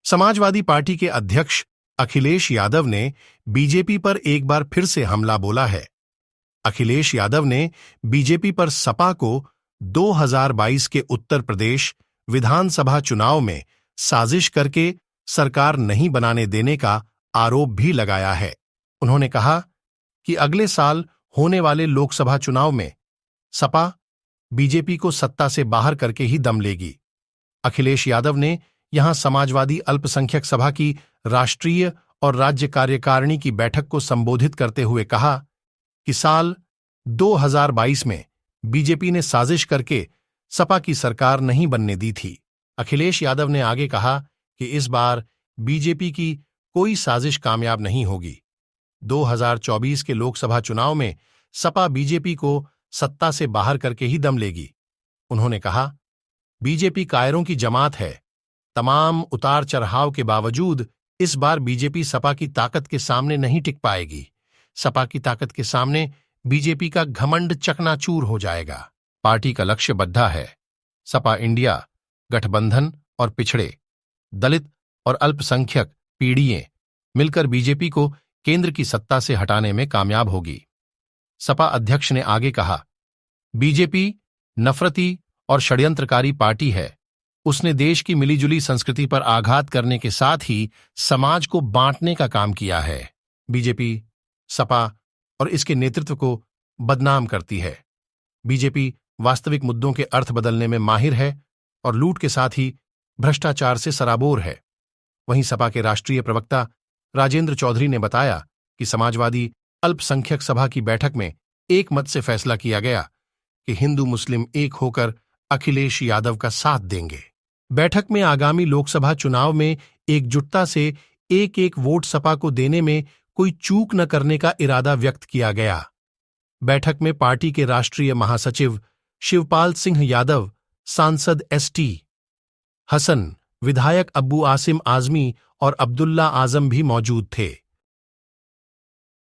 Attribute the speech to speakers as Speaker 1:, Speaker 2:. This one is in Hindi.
Speaker 1: समाजवादी पार्टी के अध्यक्ष अखिलेश यादव ने बीजेपी पर एक बार फिर से हमला बोला है। अखिलेश यादव ने बीजेपी पर सपा को 2022 के उत्तर प्रदेश विधानसभा चुनाव में साजिश करके सरकार नहीं बनाने देने का आरोप भी लगाया है। उन्होंने कहा कि अगले साल होने वाले लोकसभा चुनाव में सपा बीजेपी को सत्ता से बाहर करके ही दम लेगी। अखिलेश यादव ने यहां समाजवादी अल्पसंख्यक सभा की राष्ट्रीय और राज्य कार्यकारिणी की बैठक को संबोधित करते हुए कहा कि साल 2022 में बीजेपी ने साजिश करके सपा की सरकार नहीं बनने दी थी। अखिलेश यादव ने आगे कहा कि इस बार बीजेपी की कोई साजिश कामयाब नहीं होगी। 2024 के लोकसभा चुनाव में सपा बीजेपी को सत्ता से बाहर करके ही दम लेगी। उन्होंने कहा, बीजेपी कायरों की जमात है। तमाम उतार चढ़ाव के बावजूद इस बार बीजेपी सपा की ताकत के सामने नहीं टिक पाएगी। सपा की ताकत के सामने बीजेपी का घमंड चकनाचूर हो जाएगा। पार्टी का लक्ष्य बद्धा है। सपा इंडिया गठबंधन और पिछड़े, दलित और अल्पसंख्यक पीढ़ियां मिलकर बीजेपी को केंद्र की सत्ता से हटाने में कामयाब होगी। सपा अध्यक्ष ने आगे कहा, बीजेपी नफरती और षड्यंत्रकारी पार्टी है। उसने देश की मिलीजुली संस्कृति पर आघात करने के साथ ही समाज को बांटने का काम किया है। बीजेपी सपा और इसके नेतृत्व को बदनाम करती है। बीजेपी वास्तविक मुद्दों के अर्थ बदलने में माहिर है और लूट के साथ ही भ्रष्टाचार से सराबोर है। वहीं सपा के राष्ट्रीय प्रवक्ता राजेंद्र चौधरी ने बताया कि समाजवादी अल्पसंख्यक सभा की बैठक में एक मत से फैसला किया गया कि हिंदू मुस्लिम एक होकर अखिलेश यादव का साथ देंगे। बैठक में आगामी लोकसभा चुनाव में एकजुटता से एक एक वोट सपा को देने में कोई चूक न करने का इरादा व्यक्त किया गया। बैठक में पार्टी के राष्ट्रीय महासचिव शिवपाल सिंह यादव, सांसद एसटी हसन, विधायक अब्बू आसिम आजमी और अब्दुल्ला आजम भी मौजूद थे।